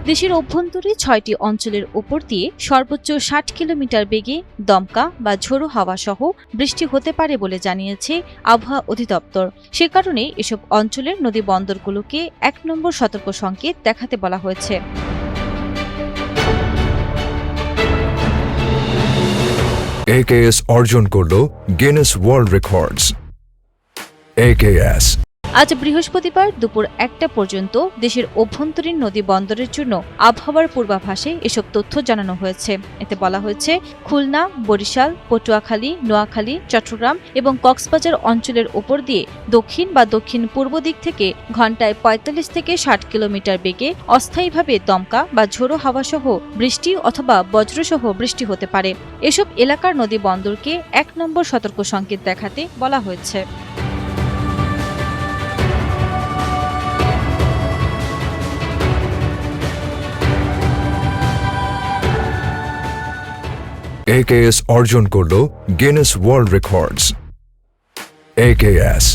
দেশের অভ্যন্তরে ৬টি অঞ্চলের উপর দিয়ে সর্বোচ্চ ৬০ কিলোমিটার বেগে দমকা বা ঝোড়ো হাওয়া সহ বৃষ্টি হতে পারে বলে জানিয়েছে আবহাওয়া অধিদপ্তর। সে কারণে এসব অঞ্চলের নদী বন্দরগুলোকে ১ নম্বর সতর্ক সংকেত দেখাতে বলা হয়েছে। AKS অর্জন করল গিনেস ওয়ার্ল্ড রেকর্ডস। AKS আজ বৃহস্পতিবার দুপুর ১টা পর্যন্ত দেশের অভ্যন্তরীণ নদী বন্দরের জন্য আবহাওয়ার পূর্বাভাসে এসব তথ্য জানানো হয়েছে। এতে বলা হয়েছে, খুলনা, বরিশাল, পটুয়াখালী, নোয়াখালী, চট্টগ্রাম এবং কক্সবাজার অঞ্চলের উপর দিয়ে দক্ষিণ বা দক্ষিণ পূর্ব দিক থেকে ঘণ্টায় ৪৫ থেকে ৬০ কিলোমিটার বেগে অস্থায়ীভাবে দমকা বা ঝোড়ো হাওয়া সহ বৃষ্টি অথবা বজ্রসহ বৃষ্টি হতে পারে। এসব এলাকার নদী বন্দরকে ১ নম্বর সতর্ক সংকেত দেখাতে বলা হয়েছে। AKS অর্জন করল গিনেস ওয়ার্ল্ড রেকর্ডস। AKS